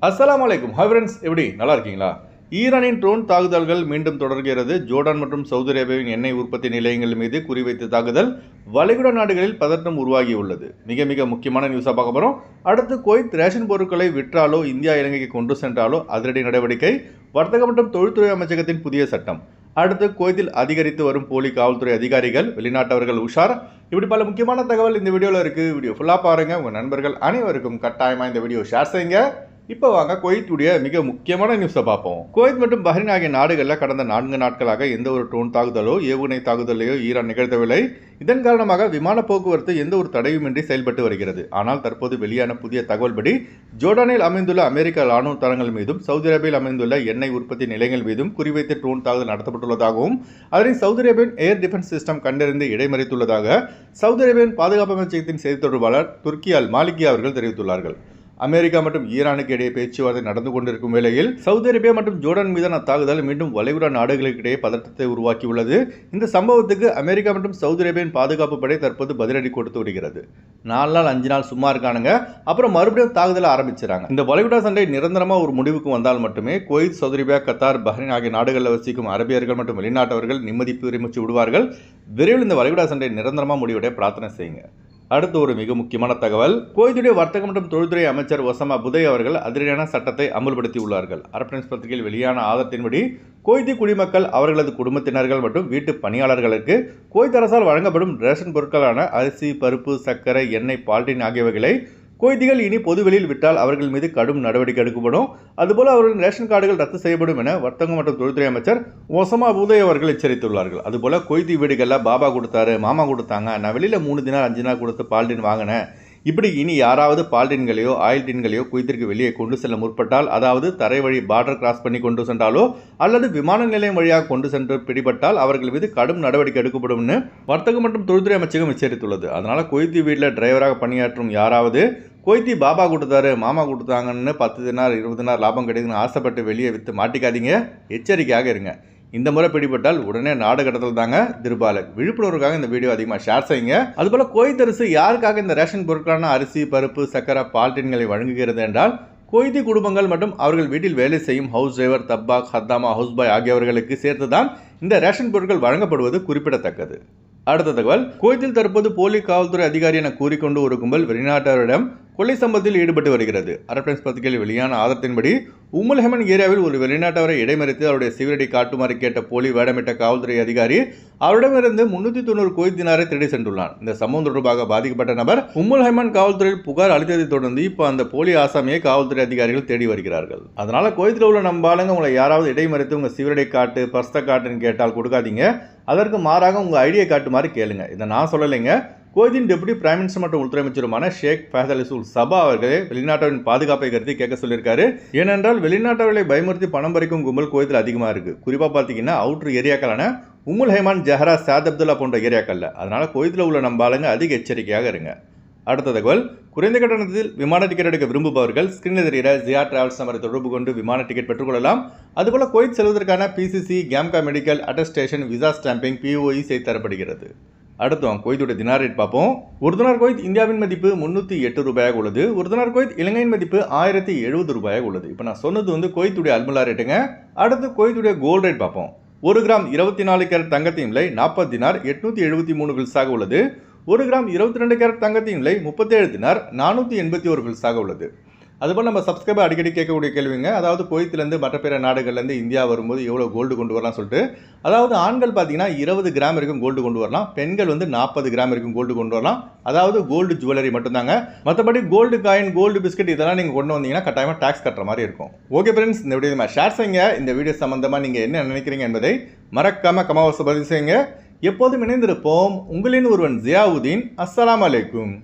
அஸ்ஸலாமு அலைக்கும். Hi friends, எப்படி நல்லா இருக்கீங்களா? ஈரானின் ட்ரோன் தாக்குதல்கள் மீண்டும் தொடர்கிறது. ஜோர்டான் மற்றும் சவுதி அரேபியாவின் எண்ணெய் உற்பத்தி நிலையங்கள் மீது குறிவைத்து தாக்குதல். வளைகுடா நாடுகளில் பதட்டம் உருவாகியுள்ளது. மிக மிக முக்கியமான நியூஸாக பார்க்க போகிறோம். அடுத்து குவைத் ரேஷன் பொருட்களை விற்றாலோ இந்தியா இலங்கைக்கு கொண்டு சென்றாலோ அதிரடி நடவடிக்கை. வர்த்தக மற்றும் தொழில்துறை அமைச்சகத்தின் புதிய சட்டம். அடுத்து குவைத்தில் அதிகரித்து வரும் போலி காவல்துறை அதிகாரிகள், வெளிநாட்டவர்கள் உஷார். இப்படி பல முக்கியமான தகவல் இந்த வீடியோவில் இருக்குது. வீடியோ ஃபுல்லாக பாருங்கள். உங்கள் நண்பர்கள் அனைவருக்கும் கட்டாயமாக இந்த வீடியோ ஷேர் செய்யுங்க. இப்போ வாங்க குவைத்துடைய மிக முக்கியமான நியூஸை பார்ப்போம். குவைத் மற்றும் பஹ்ரைன் ஆகிய நாடுகளில் கடந்த 4 நாட்களாக எந்த ஒரு ட்ரோன் தாக்குதலோ ஏவுகணை தாக்குதலையோ ஈரான் நிகழ்த்தவில்லை. இதன் காரணமாக விமான போக்குவரத்து எந்த ஒரு தடையுமின்றி செயல்பட்டு வருகிறது. ஆனால் தற்போது வெளியான புதிய தகவல்படி ஜோர்டானில் அமைந்துள்ள அமெரிக்க ராணுவ தளங்கள் மீதும் சவுதி அரேபியாவில் அமைந்துள்ள எண்ணெய் உற்பத்தி நிலையங்கள் மீதும் குறிவைத்து ட்ரோன் தாக்குதல் நடத்தப்பட்டுள்ளதாகவும் அதனை Saudi Arabian air defence system கண்டறிந்து இடைமறித்துள்ளதாக சவுதி அரேபியன் பாதுகாப்பு அமைச்சகத்தின் செய்தி தொடர்பாளர் துர்கி அல் மாலிகி அவர்கள் தெரிவித்துள்ளார்கள். அமெரிக்கா மற்றும் ஈரானுக்கு இடையே பேச்சுவார்த்தை நடந்து கொண்டிருக்கும் வேளையில் சவுதி அரேபியா மற்றும் ஜோர்டான் மீதான தாக்குதல் மீண்டும் வளைகுடா நாடுகளுக்கிடையே பதற்றத்தை உருவாக்கியுள்ளது. இந்த சம்பவத்துக்கு அமெரிக்கா மற்றும் சவுதி அரேபியாவின் பாதுகாப்பு படை தற்போது பதிலடி கொடுத்து வருகிறது. 4 நாள் 5 நாள் சும்மா இருக்கானுங்க, அப்புறம் மறுபடியும் தாக்குதலை ஆரம்பிச்சிடறாங்க. இந்த வளைகுடா சண்டை நிரந்தரமாக ஒரு முடிவுக்கு வந்தால் மட்டுமே Kuwait, Saudi Arabia, Qatar, Bahrain ஆகிய நாடுகளில் வசிக்கும் அரபியர்கள் மற்றும் வெளிநாட்டவர்கள் நிம்மதி பெருமிச்சு விடுவார்கள். விரைவில் இந்த வளைகுடா சண்டை நிரந்தரமாக முடிவடைய பிரார்த்தனை செய்யுங்க. அடுத்து ஒரு மிக முக்கியமான தகவல். குவைத்துடைய வர்த்தக மற்றும் தொழில்துறை அமைச்சர் ஒசாமா புதை அவர்கள் அதிரடியான சட்டத்தை அமல்படுத்தியுள்ளார்கள். அரபு டைம்ஸ் பத்திரிகையில் வெளியான ஆதாரத்தின்படி குவைத்தி குடிமக்கள், அவர்களது குடும்பத்தினர்கள் மற்றும் வீட்டு பணியாளர்களுக்கு குவைத் அரசால் வழங்கப்படும் ரேஷன் பொருட்களான அரிசி, பருப்பு, சர்க்கரை, எண்ணெய், பால்டின் ஆகியவைகளை குவைத்திகள் இனி பொதுவெளியில் விட்டால் அவர்கள் மீது கடும் நடவடிக்கை எடுக்கப்படும். அதுபோல அவர்களின் ரேஷன் கார்டுகள் ரத்து செய்யப்படும் என வர்த்தகம் மற்றும் தொழில்துறை அமைச்சர் ஒசாமா புதை அவர்கள் எச்சரித்துள்ளார்கள். அதுபோல குவைத்தி வீடுகளில் பாபா கொடுத்தாரு, மாமா கொடுத்தாங்க, நான் வெளியில் 3 தினார் 5 தினார் கொடுத்து பால்டின் வாங்கினேன், இப்படி இனி யாராவது பால்டின்களையோ ஆயில் டின்களையோ குவைத்திற்கு வெளியே கொண்டு செல்ல முற்பட்டால், அதாவது தரை வழி பார்டர் கிராஸ் பண்ணி கொண்டு சென்றாலோ அல்லது விமான நிலையம் வழியாக கொண்டு சென்று பிடிபட்டால் அவர்கள் மீது கடும் நடவடிக்கை எடுக்கப்படும் வர்த்தகம் மற்றும் தொழில்துறை அமைச்சகம் எச்சரித்துள்ளது. அதனால் குவைத்தி வீட்டில் டிரைவராக பணியாற்றும் யாராவது குவைத்தி பாபா கொடுத்தாரு, மாமா கொடுத்தாங்கன்னு 10 தினார் 20 தினார் லாபம் கிடைக்குதுன்னு ஆசைப்பட்டு வெளியே விற்று மாட்டிக்காதீங்க. எச்சரிக்கையாக இருங்க. இந்த முறை பிடிபட்டால் உடனே நாடு கடத்தல் தாங்க. திருபாலக் விழிப்புணர்வுக்காக இந்த வீடியோ அதிகமாக ஷேர் செய்யுங்க. அதுபோல குவைத் அரசு யாருக்காக இந்த ரேஷன் பொருட்களான அரிசி, பருப்பு, சக்கரை, பால்டின்களை வழங்குகிறது என்றால் குவைத்தி குடும்பங்கள் மற்றும் அவர்கள் வீட்டில் வேலை செய்யும் ஹவுஸ் டிரைவர், தப்பாக், ஹத்தாமா, ஹவுஸ் பாய் ஆகியவர்களுக்கு சேர்த்துதான் இந்த ரேஷன் பொருட்கள் வழங்கப்படுவது குறிப்பிடத்தக்கது. அடுத்த தகவல். குவைத்தில் தற்போது போலி காவல்துறை அதிகாரி என கூறிக்கொண்டு ஒரு கும்பல் வெளிநாட்டவரிடம் கொள்ளை சம்பவத்தில் ஈடுபட்டு வருகிறது. அரபு டைம்ஸ் பத்திரிகையில் வெளியான ஆதாரத்தின்படி உம்முல் ஹெமன் ஏரியாவில் ஒரு வெளிநாட்டவரை இடைமறித்து அவருடைய சிவரடி காட்டுமாறு கேட்ட போலி வேடமிட்ட காவல்துறை அதிகாரி அவரிடமிருந்து 390 குவைத் தினாரை திருடி சென்றுள்ளார். இந்த சம்பவம் தொடர்பாக பாதிக்கப்பட்ட நபர் உம்முல் ஹெமன் காவல்துறையில் புகார் அளித்ததை தொடர்ந்து இப்போ அந்த போலி ஆசாமியை காவல்துறை அதிகாரிகள் தேடி வருகிறார்கள். அதனால குவைத்தில் உள்ள நம்ம ஆளுங்க உங்களை யாராவது இடைமறித்து உங்க சிவரடி காட்டு, பர்ஸ்த காட்டுன்னு கேட்டால் கொடுக்காதீங்க. அதற்கு மாறாக உங்க ஐடியை காட்டுமாறு கேளுங்க. இதை நான் சொல்லலைங்க. குவைத்தின் டெபுட்டி பிரைம் மினிஸ்டர் மற்றும் உள்துறை அமைச்சருமான ஷேக் ஃபஹத் அல் சபா அவர்களே வெளிநாட்டவரின் பாதுகாப்பை கருதி கேட்க சொல்லியிருக்காரு. ஏனென்றால் வெளிநாட்டவர்களை பயமுறுத்தி பணம் பறிக்கும் கும்பல் குவைத்தில் அதிகமாக இருக்கு. குறிப்பாக பார்த்தீங்கன்னா அவுட்ரு ஏரியாக்களான உம்முல் ஹைமான், ஜஹரா, சாத் அப்துல்லா போன்ற ஏரியாக்கள்ல. அதனால குவைத்தில் உள்ள நம்ம ஆளுங்க அதிக எச்சரிக்கையாக இருங்க. அடுத்த தகவல். குறைந்த கட்டணத்தில் விமான டிக்கெட் எடுக்க விரும்புபவர்கள் ஸ்கிரீனில் தெரிகிற ஜியா டிராவல்ஸ் நம்பரை தொடர்பு கொண்டு விமான டிக்கெட் பெற்றுக்கொள்ளலாம். அதுபோல குவைத் செல்வதற்கான பிசிசி, கேம்கா medical, attestation, visa stamping, POE செய்து தரப்படுகிறது. அடுத்து குவைத்துடைய தினார் ரேட் பார்ப்போம். ஒரு தினார் குவைத் இந்தியாவின் மதிப்பு 308 ரூபாயாக உள்ளது. ஒரு தினார் குவைத் இலங்கையின் மதிப்பு 1070 ரூபாயாக உள்ளது. இப்போ நான் சொன்னது குவைத்துடைய அல்முலா ரேட்டுங்க. அடுத்து குவைத்துடைய கோல்டு ரேட் பார்ப்போம். 1 கிராம் 24 கேரட் தங்கத்தின் விலை 40 தினார் 873 பில்ஸாக உள்ளது. 1 கிராம் 22 கேரட் தங்கத்தின் விலை 37 தினார் 481 பில்ஸாக உள்ளது. அதுபோல் நம்ம சப்ஸ்கிரைபர் அடிக்கடி கேட்கக்கூடிய கேள்விங்க, அதாவது குவைத்திலேருந்து மற்ற பிற நாடுகள்லேருந்து இந்தியா வரும்போது எவ்வளோ கோல்டு கொண்டு வரலாம் சொல்லிட்டு. அதாவது ஆண்கள் பார்த்தீங்கன்னா 20 கிராம் வரைக்கும் கோல்டு கொண்டு வரலாம், பெண்கள் 40 கிராம் வரைக்கும் கோல்டு கொண்டு வரலாம். அதாவது கோல்டு ஜுவல்லரி மட்டும்தாங்க. மற்றபடி கோல்டு காயின், கோல்டு பிஸ்கட் இதெல்லாம் நீங்கள் கொண்டு வந்தீங்கன்னா கட்டாயமாக டாக்ஸ் கட்டுற மாதிரி இருக்கும். ஓகே ஃப்ரெண்ட்ஸ், இந்த வீடியோ நம்ம ஷேர் செய்யுங்க. இந்த வீடியோ சம்பந்தமாக நீங்கள் என்ன நினைக்கிறீங்க என்பதை மறக்காமல் கமெண்ட்ஸ் பதிவு செய்யுங்க. எப்போதும் இணைந்திருப்போம். உங்களின் ஒருவன் ஜியாவுதீன். அஸ்ஸலாமு அலைக்கும்.